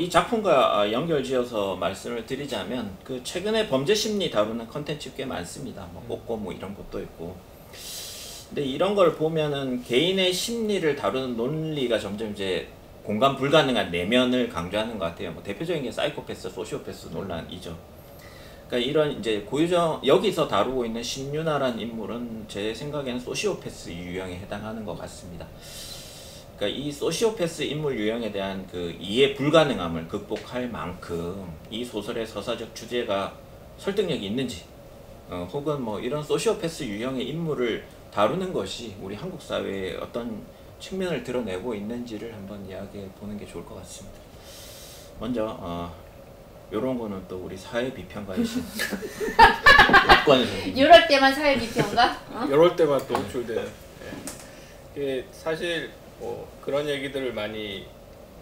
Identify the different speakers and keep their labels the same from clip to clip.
Speaker 1: 이 작품과 연결지어서 말씀을 드리자면 그 최근에 범죄 심리 다루는 컨텐츠 꽤 많습니다. 뭐 꼬꼬무 이런 것도 있고. 근데 이런 걸 보면은 개인의 심리를 다루는 논리가 점점 이제 공감 불가능한 내면을 강조하는 것 같아요. 뭐 대표적인 게 사이코패스, 소시오패스 논란이죠. 그러니까 이런 이제 고유정 여기서 다루고 있는 신유나라는 인물은 제 생각에는 소시오패스 유형에 해당하는 것 같습니다. 그러니까 이 소시오패스 인물 유형에 대한 그 이해 불가능함을 극복할 만큼 이 소설의 서사적 주제가 설득력이 있는지, 혹은 뭐 이런 소시오패스 유형의 인물을 다루는 것이 우리 한국 사회의 어떤 측면을 드러내고 있는지를 한번 이야기해 보는 게 좋을 것 같습니다. 먼저 요런 거는 또 우리 사회 비평가이신 박관우 선생님.
Speaker 2: 이럴 때만 사회 비평가?
Speaker 3: 이럴 때만 또 노출돼요. 예. 사실 뭐 그런 얘기들을 많이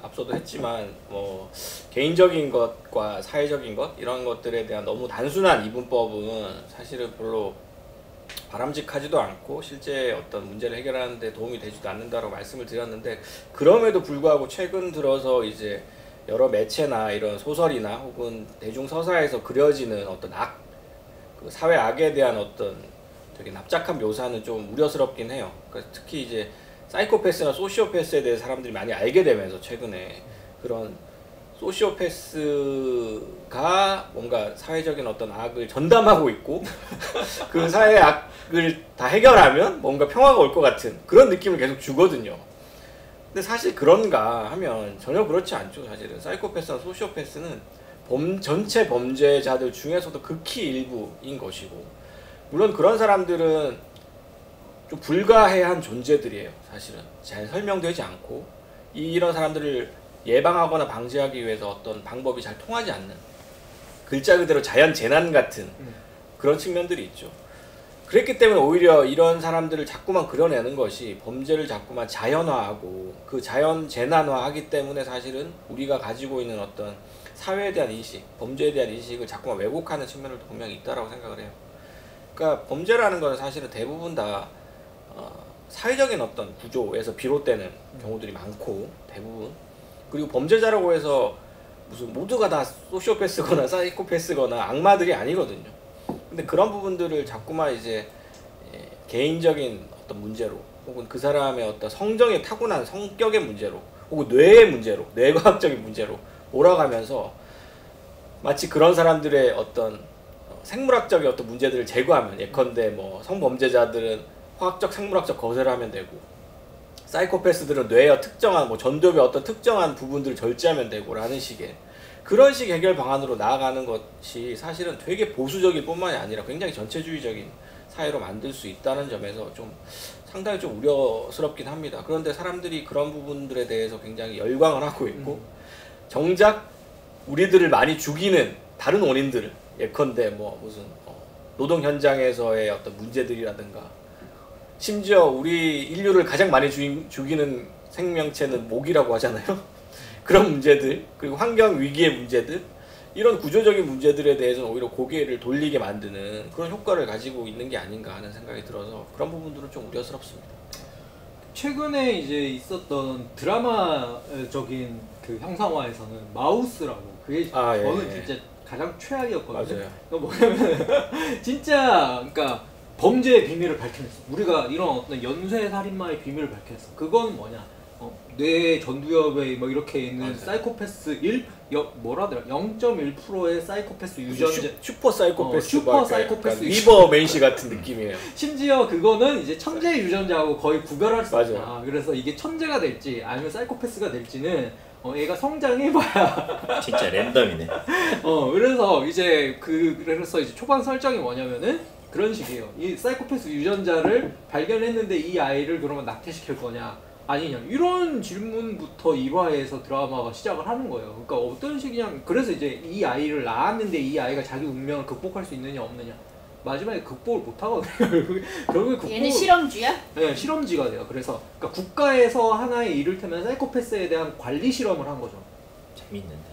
Speaker 3: 앞서도 했지만 뭐 개인적인 것과 사회적인 것 이런 것들에 대한 너무 단순한 이분법은 사실은 별로 바람직하지도 않고 실제 어떤 문제를 해결하는 데 도움이 되지도 않는다라고 말씀을 드렸는데, 그럼에도 불구하고 최근 들어서 이제 여러 매체나 이런 소설이나 혹은 대중서사에서 그려지는 어떤 악, 그 사회 악에 대한 어떤 되게 납작한 묘사는 좀 우려스럽긴 해요. 그러니까 특히 이제 사이코패스나 소시오패스에 대해 사람들이 많이 알게 되면서 최근에 그런 소시오패스가 뭔가 사회적인 어떤 악을 전담하고 있고 그 사회의 악을 다 해결하면 뭔가 평화가 올 것 같은 그런 느낌을 계속 주거든요. 근데 사실 그런가 하면 전혀 그렇지 않죠. 사실은 사이코패스나 소시오패스는 전체 범죄자들 중에서도 극히 일부인 것이고, 물론 그런 사람들은 좀 불가해한 존재들이에요. 사실은 잘 설명되지 않고 이런 사람들을 예방하거나 방지하기 위해서 어떤 방법이 잘 통하지 않는, 글자 그대로 자연 재난 같은 그런 측면들이 있죠. 그랬기 때문에 오히려 이런 사람들을 자꾸만 그려내는 것이 범죄를 자꾸만 자연화하고 그 자연 재난화하기 때문에 사실은 우리가 가지고 있는 어떤 사회에 대한 인식, 범죄에 대한 인식을 자꾸만 왜곡하는 측면도 분명히 있다라고 생각을 해요. 그러니까 범죄라는 것은 사실은 대부분 다 사회적인 어떤 구조에서 비롯되는 경우들이 많고, 대부분, 그리고 범죄자라고 해서 무슨 모두가 다 소시오패스거나 사이코패스거나 악마들이 아니거든요. 근데 그런 부분들을 자꾸만 이제 개인적인 어떤 문제로, 혹은 그 사람의 어떤 성정에 타고난 성격의 문제로, 혹은 뇌의 문제로, 뇌과학적인 문제로 몰아가면서 마치 그런 사람들의 어떤 생물학적인 어떤 문제들을 제거하면, 예컨대 뭐 성범죄자들은 화학적, 생물학적 거세를 하면 되고, 사이코패스들은 뇌의 특정한 뭐 전두엽의 어떤 특정한 부분들을 절제하면 되고 라는 식의 그런 식 해결 방안으로 나아가는 것이 사실은 되게 보수적일 뿐만이 아니라 굉장히 전체주의적인 사회로 만들 수 있다는 점에서 좀 상당히 좀 우려스럽긴 합니다. 그런데 사람들이 그런 부분들에 대해서 굉장히 열광을 하고 있고, 정작 우리들을 많이 죽이는 다른 원인들을, 예컨대 뭐 무슨 노동 현장에서의 어떤 문제들이라든가, 심지어 우리 인류를 가장 많이 죽이는 생명체는 모기라고 하잖아요. 그런 문제들, 그리고 환경 위기의 문제들, 이런 구조적인 문제들에 대해서는 오히려 고개를 돌리게 만드는 그런 효과를 가지고 있는 게 아닌가 하는 생각이 들어서 그런 부분들은 좀 우려스럽습니다.
Speaker 4: 최근에 이제 있었던 드라마적인 그 형상화에서는 마우스라고, 그게 저는 진짜 가장 최악이었거든요.
Speaker 3: 맞아요.
Speaker 4: 그러니까 뭐냐면 진짜 그러니까 범죄의 비밀을 밝혀냈어. 우리가 이런 어떤 연쇄살인마의 비밀을 밝혀냈어. 그건 뭐냐? 뇌 전두엽에 뭐 이렇게 있는
Speaker 3: 맞아요.
Speaker 4: 사이코패스 0.1%의 사이코패스 유전자,
Speaker 3: 슈퍼 사이코패스,
Speaker 4: 슈퍼 사이코패스
Speaker 3: 위버 맨시 같은 느낌이에요.
Speaker 4: 심지어 그거는 이제 천재 유전자하고 거의 구별할 수
Speaker 3: 맞아요.
Speaker 4: 없다. 그래서 이게 천재가 될지 아니면 사이코패스가 될지는 얘가 성장해봐야
Speaker 1: 진짜 랜덤이네.
Speaker 4: 그래서 이제 그래서 이제 초반 설정이 뭐냐면은 그런 식이에요. 이 사이코패스 유전자를 발견했는데 이 아이를 그러면 낙태시킬 거냐 아니냐, 이런 질문부터 1화에서 드라마가 시작을 하는 거예요. 그러니까 어떤 식이냐, 그래서 이제 이 아이를 낳았는데 이 아이가 자기 운명을 극복할 수 있느냐 없느냐, 마지막에 극복을 못 하거든요. 결국에
Speaker 2: 얘는 실험쥐야?
Speaker 4: 네, 실험쥐가 돼요. 그래서 그러니까 국가에서 하나의 이를테면 사이코패스에 대한 관리 실험을 한 거죠.
Speaker 1: 재밌는데.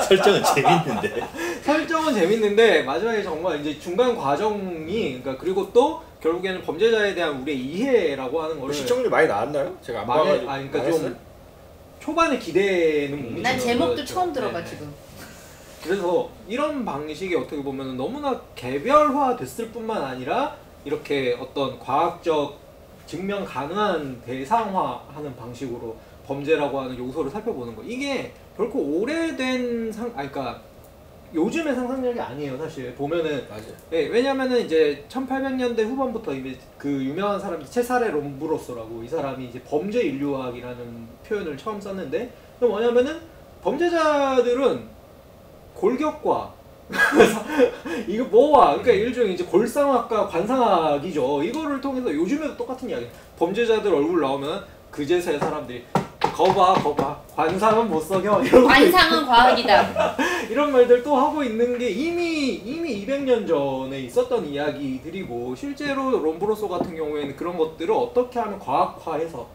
Speaker 1: 설정은 재밌는데.
Speaker 4: 설정은 재밌는데 마지막에 정말 이제 중간 과정이, 그러니까 그리고 또 결국에는 범죄자에 대한 우리의 이해라고 하는 거를
Speaker 3: 시청률 많이 나왔나요? 제가 안 봐가지고.
Speaker 4: 그러니까 좀 초반에 기대는 못 미치는
Speaker 2: 난 제목도
Speaker 4: 거였죠.
Speaker 2: 처음 들어봐
Speaker 4: 네.
Speaker 2: 지금.
Speaker 4: 그래서 이런 방식이 어떻게 보면 너무나 개별화됐을 뿐만 아니라 이렇게 어떤 과학적 증명 가능한 대상화하는 방식으로 범죄라고 하는 요소를 살펴보는 거. 이게 결코 오래된 그러니까 요즘의 상상력이 아니에요, 사실. 보면은.
Speaker 3: 맞아요.
Speaker 4: 네, 왜냐면은 이제 1800년대 후반부터 이제 그 유명한 사람이 체사레 롬브로소라고, 이 사람이 이제 범죄 인류학이라는 표현을 처음 썼는데, 그게 뭐냐면은 범죄자들은 골격과 이거 뭐와 그러니까 일종의 이제 골상학과 관상학이죠. 이거를 통해서 요즘에도 똑같은 이야기. 범죄자들 얼굴 나오면 그제서야 사람들이 거봐 관상은 못 속여 이러고
Speaker 2: 관상은 과학이다.
Speaker 4: 이런 말들 또 하고 있는 게 이미 200년 전에 있었던 이야기들이고, 실제로 롬브로소 같은 경우에는 그런 것들을 어떻게 하면 과학화해서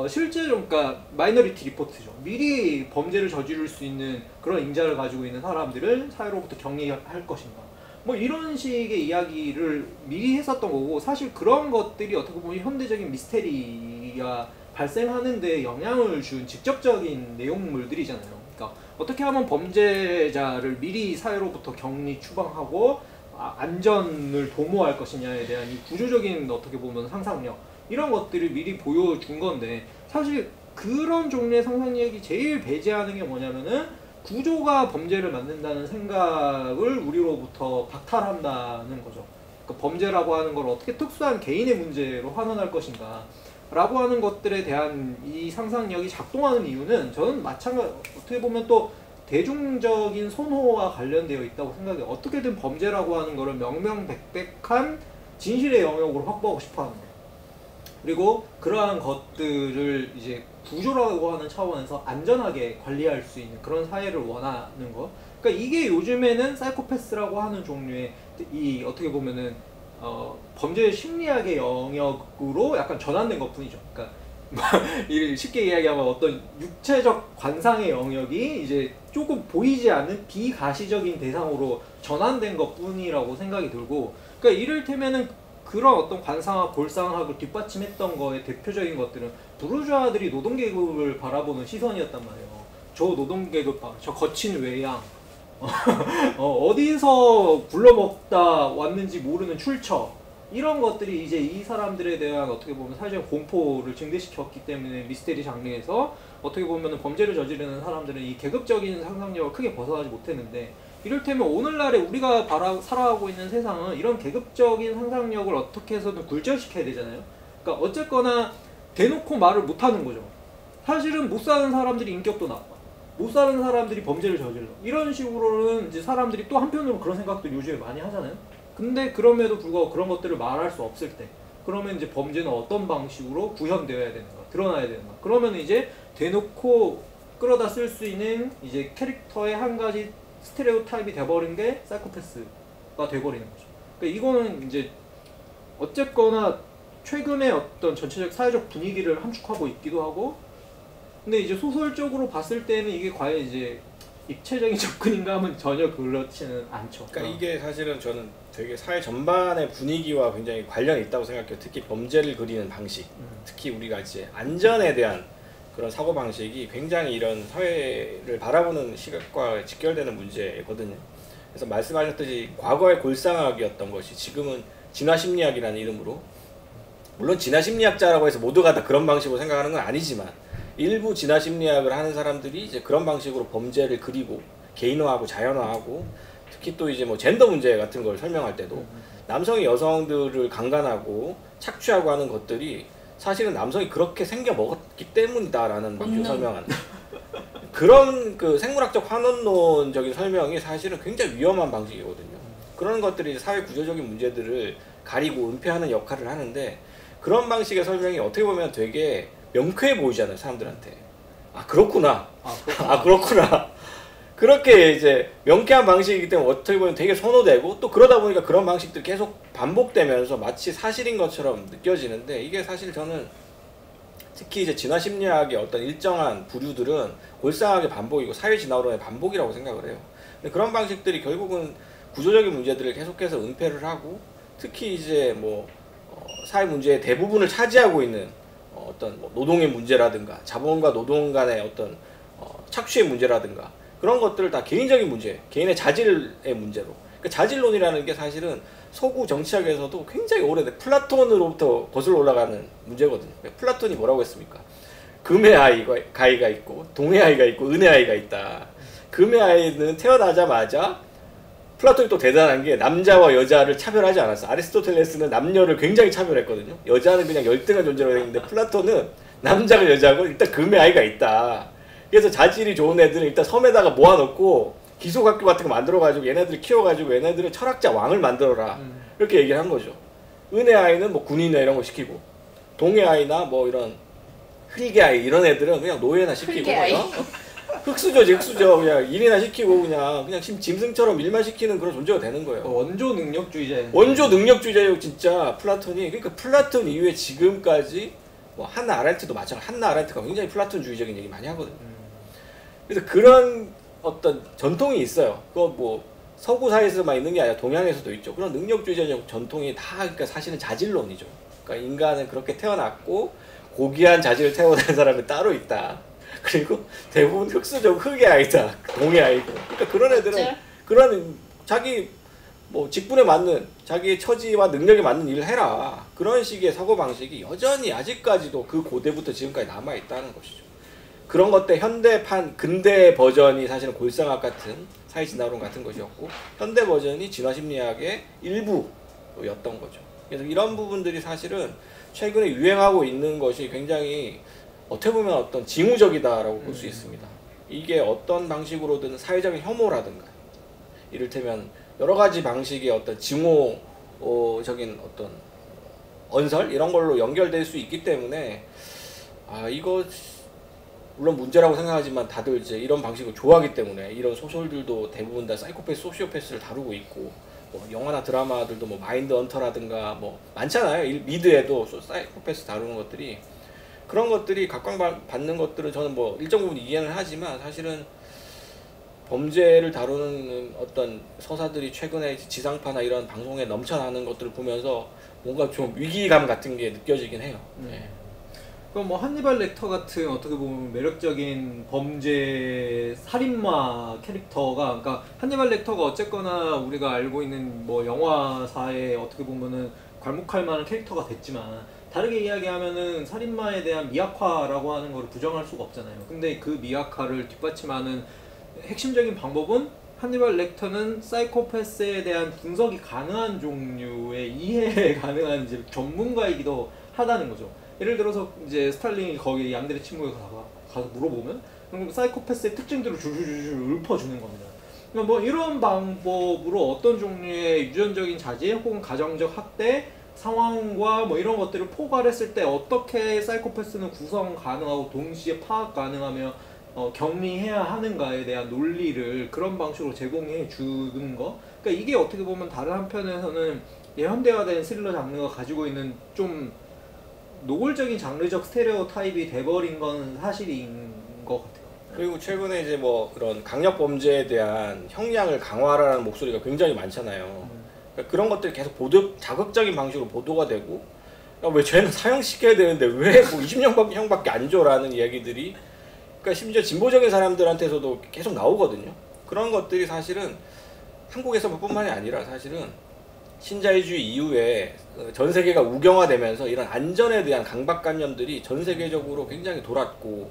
Speaker 4: 실제로 그러니까 마이너리티 리포트죠. 미리 범죄를 저지를 수 있는 그런 인자를 가지고 있는 사람들을 사회로부터 격리할 것인가. 뭐 이런 식의 이야기를 미리 했었던 거고, 사실 그런 것들이 어떻게 보면 현대적인 미스테리가 발생하는 데 영향을 준 직접적인 내용물들이잖아요. 그러니까 어떻게 하면 범죄자를 미리 사회로부터 격리 추방하고 안전을 도모할 것이냐에 대한 이 구조적인 어떻게 보면 상상력, 이런 것들을 미리 보여준 건데, 사실 그런 종류의 상상력이 제일 배제하는 게 뭐냐면은 구조가 범죄를 만든다는 생각을 우리로부터 박탈한다는 거죠. 그러니까 범죄라고 하는 걸 어떻게 특수한 개인의 문제로 환원할 것인가 라고 하는 것들에 대한 이 상상력이 작동하는 이유는 저는 어떻게 보면 또 대중적인 선호와 관련되어 있다고 생각해요. 어떻게든 범죄라고 하는 거를 명명백백한 진실의 영역으로 확보하고 싶어 하는 거예요. 그리고 그러한 것들을 이제 구조라고 하는 차원에서 안전하게 관리할 수 있는 그런 사회를 원하는 거. 그러니까 이게 요즘에는 사이코패스라고 하는 종류의 이 어떻게 보면은 범죄 심리학의 영역으로 약간 전환된 것뿐이죠. 그러니까 쉽게 이야기하면 어떤 육체적 관상의 영역이 이제 조금 보이지 않는 비가시적인 대상으로 전환된 것뿐이라고 생각이 들고, 그러니까 이를테면은 그런 어떤 관상학, 골상학을 뒷받침했던 거의 대표적인 것들은 부르주아들이 노동계급을 바라보는 시선이었단 말이에요. 저 노동계급 봐, 저 거친 외양, 어디서 굴러먹다 왔는지 모르는 출처, 이런 것들이 이제 이 사람들에 대한 어떻게 보면 사회적 공포를 증대시켰기 때문에 미스테리 장르에서 어떻게 보면 범죄를 저지르는 사람들은 이 계급적인 상상력을 크게 벗어나지 못했는데, 이를테면 오늘날에 우리가 살아가고 있는 세상은 이런 계급적인 상상력을 어떻게 해서든 굴절시켜야 되잖아요. 그러니까 어쨌거나 대놓고 말을 못하는 거죠. 사실은 못 사는 사람들이 인격도 나빠, 못 사는 사람들이 범죄를 저질러, 이런 식으로는 이제 사람들이 또 한편으로 그런 생각들 요즘에 많이 하잖아요. 근데 그럼에도 불구하고 그런 것들을 말할 수 없을 때, 그러면 이제 범죄는 어떤 방식으로 구현되어야 되는가, 드러나야 되는가. 그러면 이제 대놓고 끌어다 쓸 수 있는 이제 캐릭터의 한 가지 스테레오타입이 돼버린 게 사이코패스가 돼버리는 거죠. 그러니까 이거는 이제 어쨌거나 최근에 어떤 전체적 사회적 분위기를 함축하고 있기도 하고, 근데 이제 소설적으로 봤을 때는 이게 과연 이제 입체적인 접근인가 하면 전혀 그렇지는 않죠.
Speaker 3: 그러니까 이게 사실은 저는 되게 사회 전반의 분위기와 굉장히 관련이 있다고 생각해요. 특히 범죄를 그리는 방식, 특히 우리가 이제 안전에 대한 그런 사고방식이 굉장히 이런 사회를 바라보는 시각과 직결되는 문제거든요. 그래서 말씀하셨듯이 과거의 골상학이었던 것이 지금은 진화심리학이라는 이름으로, 물론 진화심리학자라고 해서 모두가 다 그런 방식으로 생각하는 건 아니지만 일부 진화심리학을 하는 사람들이 이제 그런 방식으로 범죄를 그리고 개인화하고 자연화하고, 특히 또 이제 뭐 젠더 문제 같은 걸 설명할 때도 남성이 여성들을 강간하고 착취하고 하는 것들이 사실은 남성이 그렇게 생겨 먹었기 때문이다라는 방식으로 설명하는 그런 그 생물학적 환원론적인 설명이 사실은 굉장히 위험한 방식이거든요. 그런 것들이 사회 구조적인 문제들을 가리고 은폐하는 역할을 하는데, 그런 방식의 설명이 어떻게 보면 되게 명쾌해 보이잖아요, 사람들한테. 아 그렇구나. 아 그렇구나. 그렇게 이제 명쾌한 방식이기 때문에 어떻게 보면 되게 선호되고, 또 그러다 보니까 그런 방식들이 계속 반복되면서 마치 사실인 것처럼 느껴지는데, 이게 사실 저는 특히 이제 진화심리학의 어떤 일정한 부류들은 골상학의 반복이고 사회진화론의 반복이라고 생각을 해요. 근데 그런 방식들이 결국은 구조적인 문제들을 계속해서 은폐를 하고, 특히 이제 뭐 사회 문제의 대부분을 차지하고 있는 어떤 뭐 노동의 문제라든가 자본과 노동 간의 어떤 착취의 문제라든가 그런 것들을 다 개인적인 문제, 개인의 자질의 문제로. 그러니까 자질론이라는 게 사실은 서구 정치학에서도 굉장히 오래된 플라톤으로부터 거슬러 올라가는 문제거든요. 플라톤이 뭐라고 했습니까? 금의 아이가 있고 동의 아이가 있고 은의 아이가 있다. 금의 아이는 태어나자마자 플라톤이 또 대단한 게 남자와 여자를 차별하지 않았어. 아리스토텔레스는 남녀를 굉장히 차별했거든요. 여자는 그냥 열등한 존재로 했는데 플라톤은 남자가 여자고 일단 금의 아이가 있다. 그래서 자질이 좋은 애들은 일단 섬에다가 모아놓고 기숙학교 같은 거 만들어가지고 얘네들을 키워가지고 얘네들은 철학자 왕을 만들어라. 이렇게 얘기를 한 거죠. 은의 아이는 뭐 군인이나 이런 거 시키고 동의 아이나 뭐 이런 흙의 아이 이런 애들은 그냥 노예나 시키고 흙수저지 흙수저 그냥 일이나 시키고 그냥 짐승처럼 일만 시키는 그런 존재가 되는 거예요.
Speaker 4: 원조 능력주의자.
Speaker 3: 원조 능력주의자예요 진짜 플라톤이. 그러니까 플라톤 이후에 지금까지 뭐 한나 아렌트도 마찬가지. 한나 아렌트가 굉장히 플라톤주의적인 얘기 많이 하거든요. 그래서 그런 어떤 전통이 있어요. 그거 뭐 서구 사회에서만 있는 게 아니라 동양에서도 있죠. 그런 능력주의적 전통이 다 그러니까 사실은 자질론이죠. 그러니까 인간은 그렇게 태어났고 고귀한 자질을 태어난 사람이 따로 있다. 그리고 대부분 흙수저고 흙의 아이다. 동의 아이고. 그러니까 그런 애들은 그런 자기 뭐 직분에 맞는 자기의 처지와 능력에 맞는 일을 해라. 그런 식의 사고방식이 여전히 아직까지도 그 고대부터 지금까지 남아있다는 것이죠. 그런 것들 현대판 근대 버전이 사실은 골상학 같은 사회진화론 같은 것이었고 현대 버전이 진화심리학의 일부였던 거죠. 그래서 이런 부분들이 사실은 최근에 유행하고 있는 것이 굉장히 어떻게 보면 어떤 징후적이다라고 볼 수 있습니다. 이게 어떤 방식으로든 사회적인 혐오라든가 이를테면 여러 가지 방식의 어떤 징후적인 어떤 언설 이런 걸로 연결될 수 있기 때문에 이거 물론 문제라고 생각하지만 다들 이제 이런 방식을 좋아하기 때문에 이런 소설들도 대부분 다 사이코패스, 소시오패스를 다루고 있고 뭐 영화나 드라마들도 뭐 마인드 헌터라든가 뭐 많잖아요. 미드에도 사이코패스 다루는 것들이 그런 것들이 각광받는 것들은 저는 뭐 일정 부분 이해는 하지만 사실은 범죄를 다루는 어떤 서사들이 최근에 지상파나 이런 방송에 넘쳐나는 것들을 보면서 뭔가 좀 위기감 같은 게 느껴지긴 해요. 네.
Speaker 4: 그럼 뭐 한니발 렉터 같은 어떻게 보면 매력적인 범죄 살인마 캐릭터가 그러니까 한니발 렉터가 어쨌거나 우리가 알고 있는 뭐 영화사에 어떻게 보면은 괄목할 만한 캐릭터가 됐지만 다르게 이야기하면은 살인마에 대한 미학화라고 하는 걸 부정할 수가 없잖아요. 근데 그 미학화를 뒷받침하는 핵심적인 방법은 한니발 렉터는 사이코패스에 대한 분석이 가능한 종류의 이해 가능한 이제 전문가이기도 하다는 거죠. 예를 들어서 이제 스탈린이 거기 양들의 침묵에 가서 물어보면 그럼 사이코패스의 특징들을 줄줄줄 읊어주는 겁니다. 그러니까 뭐 이런 방법으로 어떤 종류의 유전적인 자질 혹은 가정적 학대 상황과 뭐 이런 것들을 포괄했을 때 어떻게 사이코패스는 구성 가능하고 동시에 파악 가능하며 격리해야 하는가에 대한 논리를 그런 방식으로 제공해 주는 거. 그러니까 이게 어떻게 보면 다른 한편에서는 현대화된 스릴러 장르가 가지고 있는 좀 노골적인 장르적 스테레오 타입이 돼버린 건 사실인 것 같아요.
Speaker 3: 그리고 최근에 이제 뭐 그런 강력 범죄에 대한 형량을 강화하라는 목소리가 굉장히 많잖아요. 그러니까 그런 것들이 계속 자극적인 방식으로 보도가 되고 왜 쟤는 사형시켜야 되는데 왜 뭐 20년밖에 안 줘라는 이야기들이 그러니까 심지어 진보적인 사람들한테서도 계속 나오거든요. 그런 것들이 사실은 한국에서뿐만이 아니라 사실은 신자유주의 이후에 전 세계가 우경화되면서 이런 안전에 대한 강박관념들이 전 세계적으로 굉장히 돌았고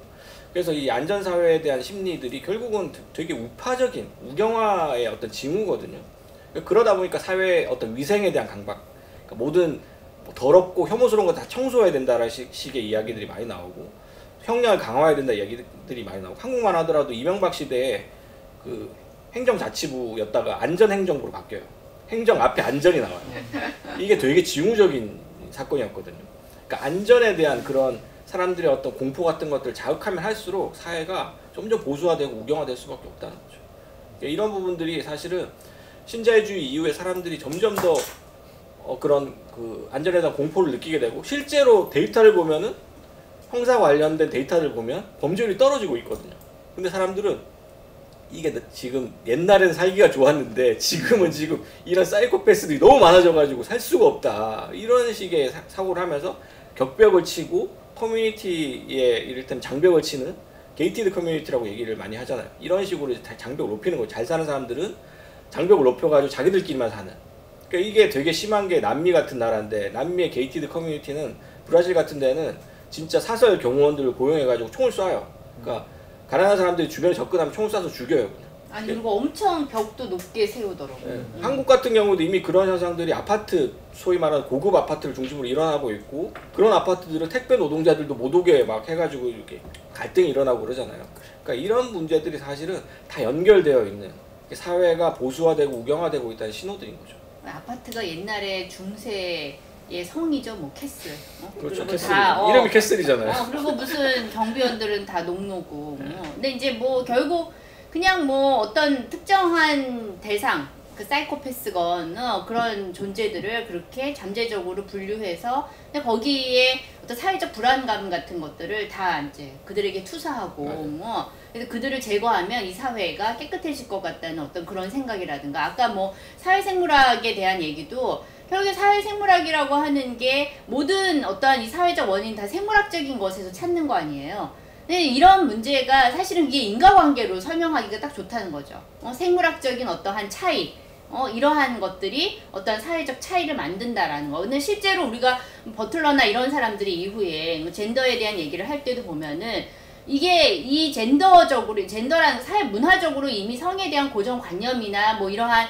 Speaker 3: 그래서 이 안전사회에 대한 심리들이 결국은 되게 우파적인 우경화의 어떤 징후거든요. 그러다 보니까 사회의 어떤 위생에 대한 강박 그러니까 모든 더럽고 혐오스러운 거 다 청소해야 된다라는 식의 이야기들이 많이 나오고 형량을 강화해야 된다 이야기들이 많이 나오고 한국만 하더라도 이명박 시대에 그 행정자치부였다가 안전행정부로 바뀌어요. 행정 앞에 안전이 나와요. 이게 되게 징후적인 사건이었거든요. 그러니까 안전에 대한 그런 사람들의 어떤 공포 같은 것들을 자극하면 할수록 사회가 점점 보수화되고 우경화될 수밖에 없다는 거죠. 그러니까 이런 부분들이 사실은 신자유주의 이후에 사람들이 점점 더 그런 그 안전에 대한 공포를 느끼게 되고 실제로 데이터를 보면은 형사 관련된 데이터를 보면 범죄율이 떨어지고 있거든요. 근데 사람들은 이게 지금 옛날엔 살기가 좋았는데 지금은 지금 이런 사이코패스들이 너무 많아져가지고 살 수가 없다 이런 식의 사고를 하면서 격벽을 치고 커뮤니티에 이를테면 장벽을 치는 게이티드 커뮤니티라고 얘기를 많이 하잖아요. 이런 식으로 이제 장벽을 높이는 거죠. 잘 사는 사람들은 장벽을 높여가지고 자기들끼리만 사는. 그러니까 이게 되게 심한 게 남미 같은 나라인데, 남미의 게이티드 커뮤니티는 브라질 같은 데는 진짜 사설 경호원들을 고용해가지고 총을 쏴요. 그러니까 가난한 사람들이 주변에 접근하면 총을 쏴서 죽여요. 그냥.
Speaker 2: 아니 그리고 엄청 벽도 높게 세우더라고요.
Speaker 3: 네. 한국 같은 경우도 이미 그런 현상들이 아파트, 소위 말하는 고급 아파트를 중심으로 일어나고 있고, 그런 아파트들은 택배 노동자들도 못 오게 막 해가지고 이렇게 갈등이 일어나고 그러잖아요. 그러니까 이런 문제들이 사실은 다 연결되어 있는, 사회가 보수화되고 우경화되고 있다는 신호들인 거죠.
Speaker 2: 아파트가 옛날에 중세의 성이죠, 뭐 캐슬.
Speaker 3: 그렇죠.
Speaker 2: 그리고
Speaker 3: 캐슬.
Speaker 2: 다,
Speaker 3: 이름이 캐슬이잖아요.
Speaker 2: 그리고 무슨 경비원들은 다 농노고. 근데 이제 뭐 결국 그냥 뭐 어떤 특정한 대상, 그 사이코패스건 그런 존재들을 그렇게 잠재적으로 분류해서 근데 거기에 어떤 사회적 불안감 같은 것들을 다 이제 그들에게 투사하고 그래서 그들을 제거하면 이 사회가 깨끗해질 것 같다는 어떤 그런 생각이라든가, 아까 뭐 사회생물학에 대한 얘기도 결국에 사회생물학이라고 하는 게 모든 어떠한 이 사회적 원인 다 생물학적인 것에서 찾는 거 아니에요. 근데 이런 문제가 사실은 이게 인과관계로 설명하기가 딱 좋다는 거죠. 생물학적인 어떠한 차이, 이러한 것들이 어떤 사회적 차이를 만든다라는 거. 근데 실제로 우리가 버틀러나 이런 사람들이 이후에 젠더에 대한 얘기를 할 때도 보면은 이게 이 젠더라는 사회 문화적으로 이미 성에 대한 고정관념이나 뭐 이러한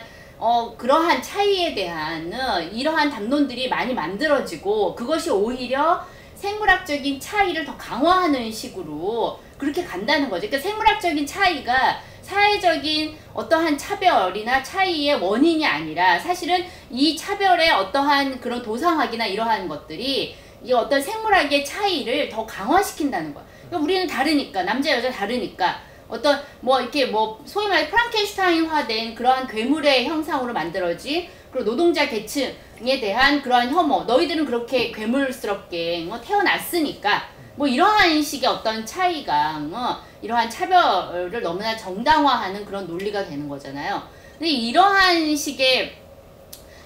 Speaker 2: 그러한 차이에 대한 이러한 담론들이 많이 만들어지고, 그것이 오히려 생물학적인 차이를 더 강화하는 식으로 그렇게 간다는 거죠. 그러니까 생물학적인 차이가 사회적인 어떠한 차별이나 차이의 원인이 아니라 사실은 이 차별의 어떠한 그런 도상학이나 이러한 것들이 이 어떤 생물학의 차이를 더 강화시킨다는 거야. 그러니까 우리는 다르니까, 남자 여자 다르니까 어떤 뭐 이렇게 뭐 소위 말해 프랑켄슈타인화된 그러한 괴물의 형상으로 만들어진, 그리고 노동자 계층에 대한 그러한 혐오, 너희들은 그렇게 괴물스럽게 태어났으니까 뭐 이러한 식의 어떤 차이가 이러한 차별을 너무나 정당화하는 그런 논리가 되는 거잖아요. 근데 이러한 식의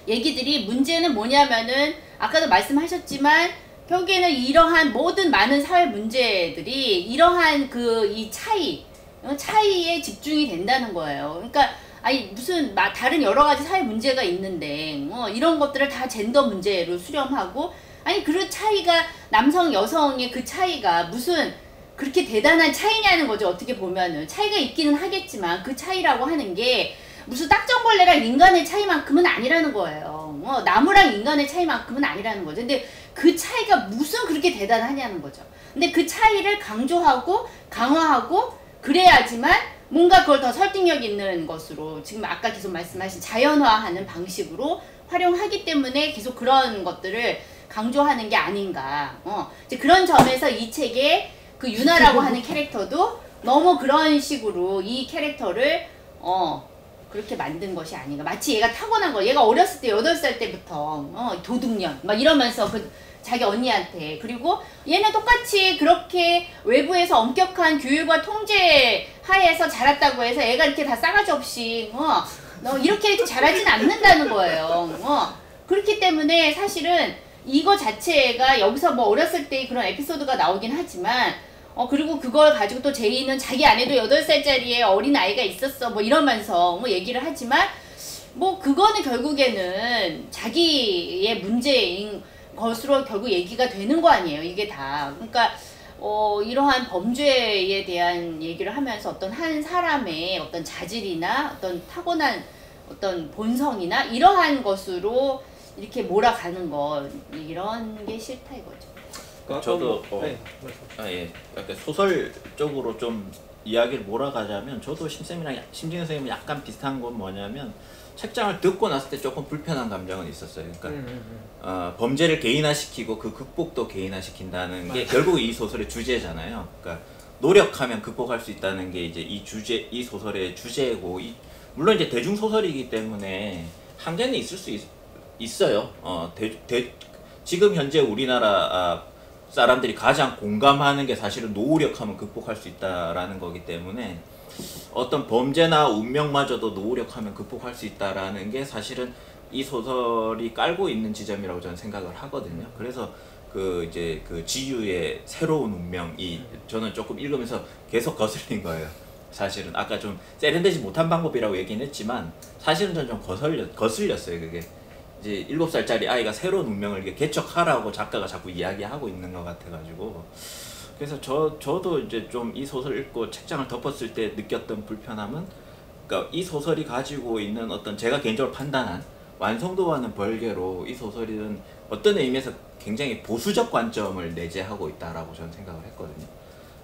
Speaker 2: 얘기들이, 문제는 뭐냐면은 아까도 말씀하셨지만 결국에는 이러한 모든 많은 사회 문제들이 이러한 이 차이에 집중이 된다는 거예요. 그러니까 아니 무슨 다른 여러 가지 사회 문제가 있는데 이런 것들을 다 젠더 문제로 수렴하고, 아니 그 차이가 남성 여성의 그 차이가 무슨 그렇게 대단한 차이냐는 거죠. 어떻게 보면은 차이가 있기는 하겠지만 그 차이라고 하는 게 무슨 딱정벌레랑 인간의 차이만큼은 아니라는 거예요. 나무랑 인간의 차이만큼은 아니라는 거죠. 근데 그 차이가 무슨 그렇게 대단하냐는 거죠. 근데 그 차이를 강조하고 강화하고 그래야지만 뭔가 그걸 더 설득력 있는 것으로, 지금 아까 계속 말씀하신 자연화하는 방식으로 활용하기 때문에 계속 그런 것들을 강조하는 게 아닌가. 이제 그런 점에서 이 책에 그 유나라고 하는 캐릭터도 너무 그런 식으로 이 캐릭터를 그렇게 만든 것이 아닌가. 마치 얘가 타고난 거, 얘가 어렸을 때 8살 때부터 도둑년 막 이러면서 자기 언니한테, 그리고 얘는 똑같이 그렇게 외부에서 엄격한 교육과 통제 하에서 자랐다고 해서 애가 이렇게 다 싸가지 없이 이렇게 자라진 않는다는 거예요. 그렇기 때문에 사실은 이거 자체가 여기서 뭐 어렸을 때 그런 에피소드가 나오긴 하지만 그리고 그걸 가지고 또 제이는 자기 아내도 8살짜리의 어린 아이가 있었어 뭐 이러면서 뭐 얘기를 하지만, 뭐 그거는 결국에는 자기의 문제인 것으로 결국 얘기가 되는 거 아니에요, 이게 다. 그러니까 이러한 범죄에 대한 얘기를 하면서 어떤 한 사람의 어떤 자질이나 어떤 타고난 어떤 본성이나 이러한 것으로 이렇게 몰아가는 것, 이런 게 싫다 이거죠.
Speaker 1: 저도
Speaker 4: 네.
Speaker 1: 약간 소설적으로 좀 이야기를 몰아가자면, 저도 심진영 선생님이 약간 비슷한 건 뭐냐면, 책장을 듣고 났을 때 조금 불편한 감정은 있었어요. 그러니까 범죄를 개인화시키고 그 극복도 개인화시킨다는 게 결국 이 소설의 주제잖아요. 그러니까 노력하면 극복할 수 있다는 게 이제 이 소설의 주제고, 물론 이제 대중 소설이기 때문에 한계는 있을 수 있어요. 지금 현재 우리나라 사람들이 가장 공감하는 게 사실은 노력하면 극복할 수 있다라는 거기 때문에, 어떤 범죄나 운명마저도 노력하면 극복할 수 있다라는 게 사실은 이 소설이 깔고 있는 지점이라고 저는 생각을 하거든요. 그래서 그 이제 그 지유의 새로운 운명이 저는 조금 읽으면서 계속 거슬린 거예요. 사실은 아까 좀 세련되지 못한 방법이라고 얘기는 했지만 사실은 저는 좀 거슬렸어요. 그게 이제 7살짜리 아이가 새로운 운명을 이렇게 개척하라고 작가가 자꾸 이야기하고 있는 것 같아가지고 그래서 저도 이제 좀 이 소설 읽고 책장을 덮었을 때 느꼈던 불편함은 그러니까 이 소설이 가지고 있는 어떤 제가 개인적으로 판단한 완성도와는 별개로 이 소설은 어떤 의미에서 굉장히 보수적 관점을 내재하고 있다라고 저는 생각을 했거든요.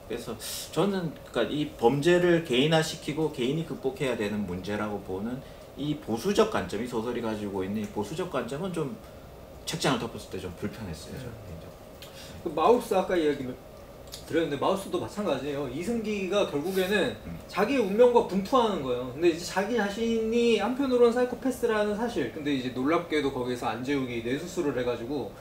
Speaker 1: 그래서 저는 그러니까 이 범죄를 개인화시키고 개인이 극복해야 되는 문제라고 보는 이 보수적 관점, 이 소설이 가지고 있는 이 보수적 관점은 좀 책장을 덮었을 때 좀 불편했어요. 저는 개인적으로.
Speaker 4: 그 마우스 아까 이야기 드렸는데 마우스도 마찬가지예요. 이승기가 결국에는 자기의 운명과 분투하는 거예요. 근데 이제 자기 자신이 한편으로는 사이코패스라는 사실, 근데 이제 놀랍게도 거기서 안재욱이 뇌수술을 해가지고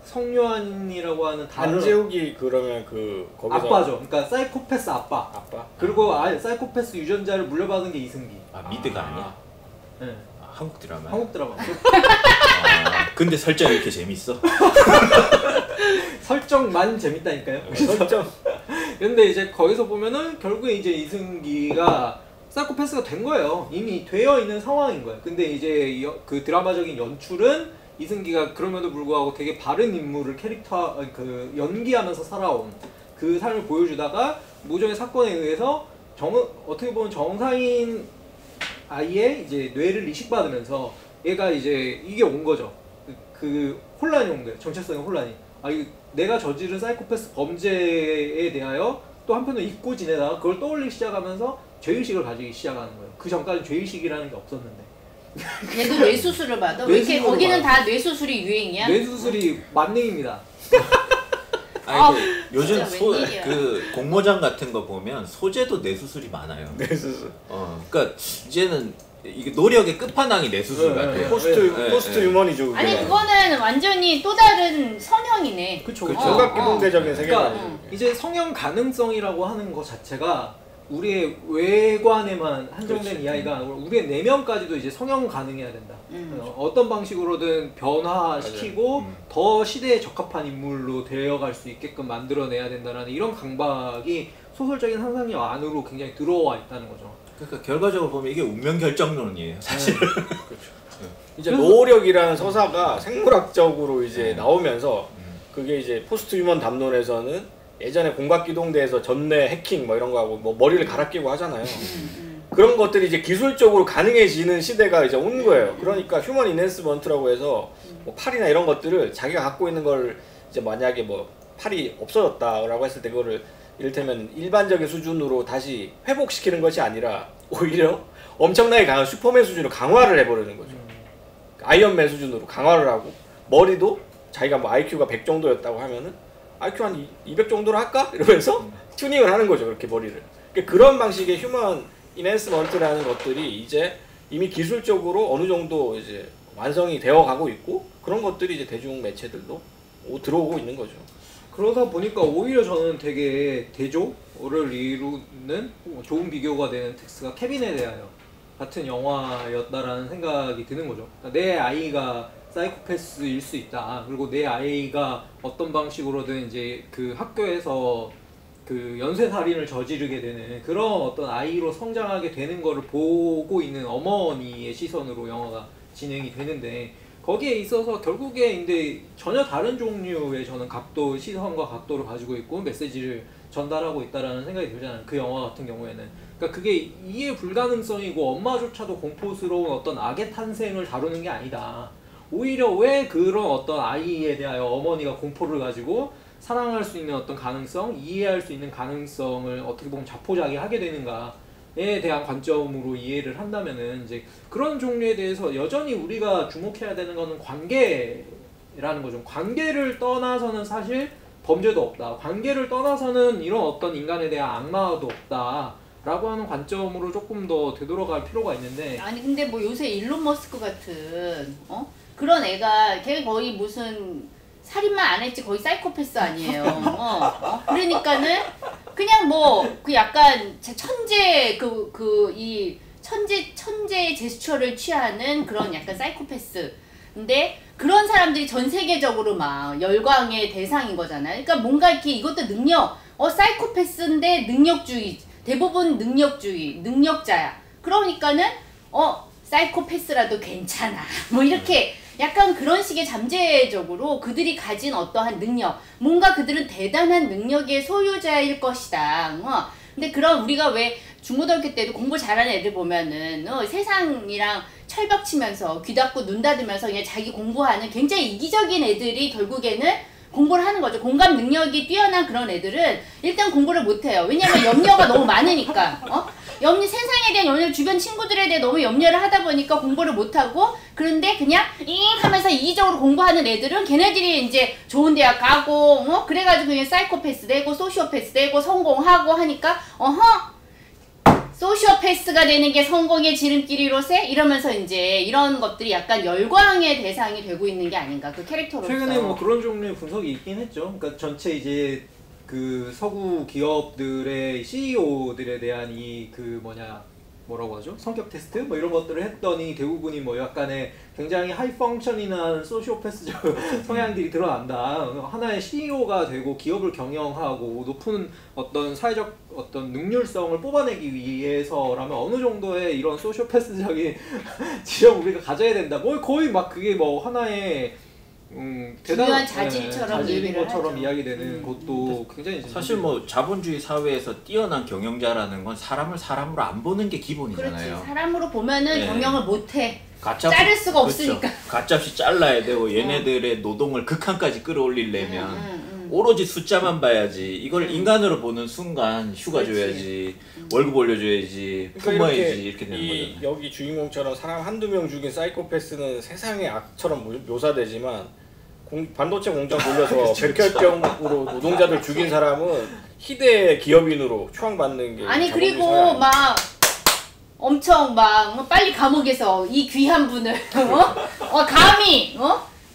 Speaker 4: 성요한이라고 하는 다른
Speaker 3: 안재욱이 그러면 그 거기서
Speaker 4: 아빠죠. 그러니까 사이코패스 아빠. 그리고 사이코패스 유전자를 물려받은 게 이승기.
Speaker 1: 아 미드가 아니야?
Speaker 4: 네.
Speaker 1: 한국 드라마.
Speaker 4: 한국 드라마.
Speaker 1: 근데 설정이 이렇게 재밌어?
Speaker 4: 설정만 재밌다니까요.
Speaker 3: 설정.
Speaker 4: 근데 이제 거기서 보면은 결국에 이제 이승기가 사이코패스가 된 거예요. 이미 되어 있는 상황인 거예요. 근데 이제 그 드라마적인 연출은 이승기가 그럼에도 불구하고 되게 바른 인물을 그 연기하면서 살아온 그 삶을 보여주다가 모종의 사건에 의해서 어떻게 보면 정상인 아이의 이제 뇌를 이식받으면서 얘가 이제 이게 온 거죠. 그 혼란이 온 거예요. 정체성의 혼란이. 내가 저지른 사이코패스 범죄에 대하여 또 한편으로 잊고 지내다가 그걸 떠올리기 시작하면서 죄의식을 가지기 시작하는 거예요. 그 전까지 죄의식이라는 게 없었는데.
Speaker 2: 얘도 뇌수술을 받아? 왜 이렇게 거기는 다 뇌수술이 유행이야?
Speaker 4: 뇌수술이 만능입니다.
Speaker 1: 요즘
Speaker 2: 웬일이야.
Speaker 1: 그 공모전 같은 거 보면 소재도 뇌수술이 많아요.
Speaker 3: 뇌수술.
Speaker 1: 그러니까 이제는 이게 노력의 끝판왕이 뇌수술 같아요.
Speaker 3: 포스트 유머니죠.
Speaker 2: 아니 그거는 완전히 또 다른 성형이네.
Speaker 4: 그쵸.
Speaker 3: 청각기동대적인 세계관.
Speaker 4: 그러니까 이제 성형 가능성이라고 하는 것 자체가 우리의 외관에만 한정된 이야기가 아니고 우리의 내면까지도 이제 성형 가능해야 된다. 어떤 방식으로든 변화시키고 더 시대에 적합한 인물로 되어갈 수 있게끔 만들어내야 된다는 이런 강박이 소설적인 상상력 안으로 굉장히 들어와 있다는 거죠.
Speaker 1: 그러니까 결과적으로 보면 이게 운명 결정론이에요, 사실.
Speaker 3: 그렇죠. 이제 노력이라는 서사가 생물학적으로 이제 나오면서 그게 이제 포스트 휴먼 담론에서는 예전에 공각기동대에서 전뇌 해킹 뭐 이런 거 하고 뭐 머리를 갈아 끼고 하잖아요. 그런 것들이 이제 기술적으로 가능해지는 시대가 이제 온 거예요. 그러니까 휴먼 인핸스먼트라고 해서 뭐 팔이나 이런 것들을 자기가 갖고 있는 걸 이제 만약에 뭐 팔이 없어졌다라고 했을 때 그거를 이를테면 일반적인 수준으로 다시 회복시키는 것이 아니라 오히려 엄청나게 강한 슈퍼맨 수준으로 강화를 해버리는 거죠. 아이언맨 수준으로 강화를 하고 머리도 자기가 뭐 IQ가 100 정도였다고 하면은 IQ 한 200 정도로 할까? 이러면서 튜닝을 하는 거죠. 그렇게 머리를. 그러니까 그런 방식의 휴먼 인핸스먼트라는 것들이 이제 이미 기술적으로 어느 정도 이제 완성이 되어 가고 있고 그런 것들이 이제 대중 매체들도 들어오고 있는 거죠.
Speaker 4: 그러다 보니까 오히려 저는 되게 대조를 이루는 좋은 비교가 되는 텍스트가 케빈에 대하여 같은 영화였다라는 생각이 드는 거죠. 그러니까 내 아이가 사이코패스일 수 있다. 그리고 내 아이가 어떤 방식으로든 이제 그 학교에서 그 연쇄살인을 저지르게 되는 그런 어떤 아이로 성장하게 되는 거를 보고 있는 어머니의 시선으로 영화가 진행이 되는데 거기에 있어서 결국에 근데 전혀 다른 종류의 저는 시선과 각도를 가지고 있고 메시지를 전달하고 있다라는 생각이 들잖아요. 그 영화 같은 경우에는. 그러니까 그게 이해 불가능성이고 엄마조차도 공포스러운 어떤 악의 탄생을 다루는 게 아니다. 오히려 왜 그런 어떤 아이에 대하여 어머니가 공포를 가지고 사랑할 수 있는 어떤 가능성, 이해할 수 있는 가능성을 어떻게 보면 자포자기하게 되는가에 대한 관점으로 이해를 한다면은 이제 그런 종류에 대해서 여전히 우리가 주목해야 되는 거는 관계라는 거죠. 관계를 떠나서는 사실 범죄도 없다. 관계를 떠나서는 이런 어떤 인간에 대한 악마도 없다. 라고 하는 관점으로 조금 더 되돌아갈 필요가 있는데
Speaker 2: 아니 근데 뭐 요새 일론 머스크 같은 그런 애가 걔 거의 무슨 살인만 안 했지 거의 사이코패스 아니에요. 그러니까는 그냥 뭐 그 약간 천재 이 천재 제스처를 취하는 그런 약간 사이코패스. 근데 그런 사람들이 전 세계적으로 막 열광의 대상인 거잖아요. 그러니까 뭔가 이렇게 이것도 능력, 사이코패스인데 능력주의, 대부분 능력주의, 능력자야. 그러니까는 사이코패스라도 괜찮아. 뭐 이렇게 약간 그런 식의 잠재적으로 그들이 가진 어떠한 능력, 뭔가 그들은 대단한 능력의 소유자일 것이다. 근데 그런 우리가 왜 중고등학교 때도 공부 잘하는 애들 보면은 세상이랑 철벽 치면서 귀 닫고 눈 닫으면서 그냥 자기 공부하는 굉장히 이기적인 애들이 결국에는 공부를 하는 거죠. 공감 능력이 뛰어난 그런 애들은 일단 공부를 못해요. 왜냐면 염려가 너무 많으니까. 세상에 대한 염려, 주변 친구들에 대해 너무 염려를 하다 보니까 공부를 못하고, 그런데 그냥 하면서 이기적으로 공부하는 애들은 걔네들이 이제 좋은 대학 가고 그래가지고 그냥 사이코패스 되고 소시오패스 되고 성공하고 하니까 소시오패스가 되는 게 성공의 지름길이로세? 이러면서 이제 이런 것들이 약간 열광의 대상이 되고 있는 게 아닌가, 그 캐릭터로서.
Speaker 4: 최근에 뭐 그런 종류의 분석이 있긴 했죠. 그러니까 전체 이제 그 서구 기업들의 CEO들에 대한 뭐라고 하죠? 성격 테스트? 뭐 이런 것들을 했더니 대부분이 뭐 약간의 굉장히 하이 펑셔닝한 소시오패스적 성향들이 드러난다. 하나의 CEO가 되고 기업을 경영하고 높은 어떤 사회적 어떤 능률성을 뽑아내기 위해서라면 어느 정도의 이런 소시오패스적인 지형 우리가 가져야 된다. 뭐 거의 막 그게 뭐 하나의
Speaker 2: 중요한 자질처럼
Speaker 4: 자질인
Speaker 2: 얘기를
Speaker 4: 것처럼
Speaker 2: 하죠.
Speaker 4: 이야기되는 것도 굉장히
Speaker 1: 사실 뭐 자본주의 사회에서 뛰어난 경영자라는 건 사람을 사람으로 안 보는 게 기본이잖아요.
Speaker 2: 그렇지. 사람으로 보면은
Speaker 1: 네.
Speaker 2: 경영을 못해.
Speaker 1: 가짜
Speaker 2: 자를 수가 없으니까.
Speaker 1: 가짜없이 잘라야 되고 얘네들의 노동을 극한까지 끌어올리려면 오로지 숫자만 봐야지. 이걸 인간으로 보는 순간 휴가
Speaker 2: 그렇지.
Speaker 1: 줘야지, 월급 올려줘야지, 품어야지 이렇게 되는 거잖아요.
Speaker 3: 여기 주인공처럼 사람 한두 명 죽인 사이코패스는 세상의 악처럼 묘사되지만 반도체 공장 돌려서 백혈병으로 노동자들 죽인 사람은 희대 기업인으로 추앙받는 게
Speaker 2: 아니
Speaker 3: 자본주의
Speaker 2: 그리고
Speaker 3: 사회
Speaker 2: 막 엄청 막 빨리 감옥에서 이 귀한 분을 감히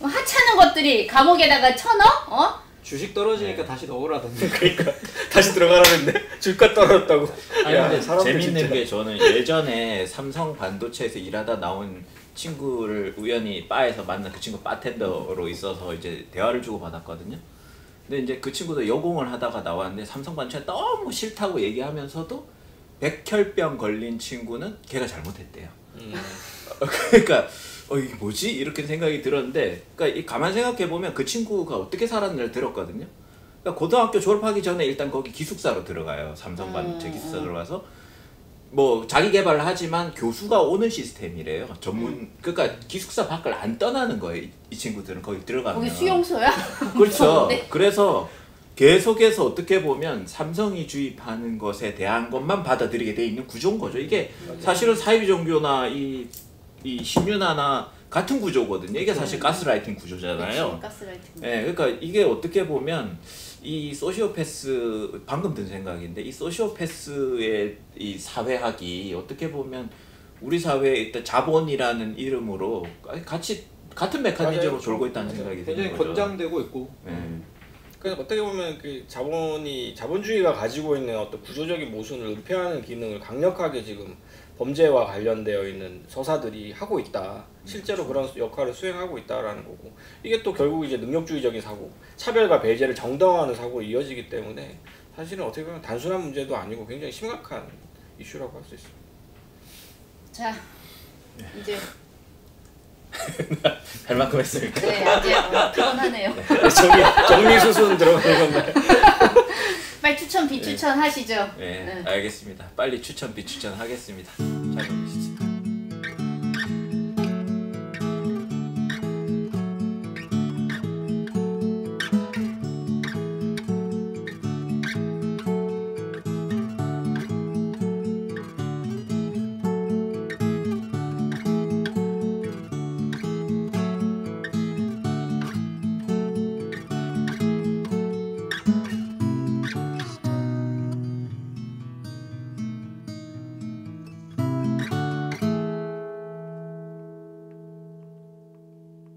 Speaker 2: 하찮은 것들이 감옥에다가 쳐넣어?
Speaker 4: 주식 떨어지니까 다시 넣으라던데.
Speaker 3: 그러니까 다시 들어가라는데 주가 떨어졌다고.
Speaker 1: 아니
Speaker 3: 야,
Speaker 1: 근데
Speaker 3: 사람들
Speaker 1: 재밌는
Speaker 3: 진짜.
Speaker 1: 게 저는 예전에 삼성 반도체에서 일하다 나온 친구를 우연히 바에서 만난 그 친구 바텐더로 있어서 이제 대화를 주고 받았거든요. 근데 이제 그 친구도 여공을 하다가 나왔는데 삼성 반도체 너무 싫다고 얘기하면서도 백혈병 걸린 친구는 걔가 잘못했대요. 그러니까 이게 뭐지? 이렇게 생각이 들었는데, 그러니까 가만 생각해 보면 그 친구가 어떻게 살았는지를 들었거든요. 그러니까 고등학교 졸업하기 전에 일단 거기 기숙사로 들어가요. 삼성 반도체 기숙사 들어가서 뭐 자기 개발을 하지만 교수가 오는 시스템이래요. 그러니까 기숙사 밖을 안 떠나는 거예요. 이 친구들은 거기 들어가면.
Speaker 2: 거기 수용소야?
Speaker 1: 그렇죠.
Speaker 2: 네.
Speaker 1: 그래서 계속해서 어떻게 보면 삼성이 주입하는 것에 대한 것만 받아들이게 돼 있는 구조인 거죠. 이게 사실은 사이비 종교나 이 신유나나 같은 구조거든요. 이게 사실 가스라이팅 구조잖아요.
Speaker 2: 그치, 가스라이팅.
Speaker 1: 네, 그러니까 이게 어떻게 보면 이 소시오패스, 방금 든 생각인데, 이 소시오패스의 이 사회학이 어떻게 보면 우리 사회에 일단 자본이라는 이름으로 같이 같은 메커니즘으로
Speaker 3: 맞아요.
Speaker 1: 돌고 있다는 생각이 드는
Speaker 4: 굉장히
Speaker 1: 거죠.
Speaker 4: 권장되고 있고.
Speaker 3: 그래서 어떻게 보면 그 자본주의가 가지고 있는 어떤 구조적인 모순을 은폐하는 기능을 강력하게 지금 범죄와 관련되어 있는 서사들이 하고 있다. 실제로 그런 역할을 수행하고 있다라는 거고, 이게 또 결국 이제 능력주의적인 사고, 차별과 배제를 정당화하는 사고로 이어지기 때문에 사실은 어떻게 보면 단순한 문제도 아니고 굉장히 심각한 이슈라고 할 수 있습니다.
Speaker 2: 자, 이제
Speaker 1: 할 만큼 했으니까.
Speaker 2: 네, 이제 피곤하네요.
Speaker 3: 정리수순 들어가는 건가요?
Speaker 2: 빨리 추천 비추천 하시죠.
Speaker 1: 네, 알겠습니다. 빨리 추천 비추천 하겠습니다. 잘 보시죠.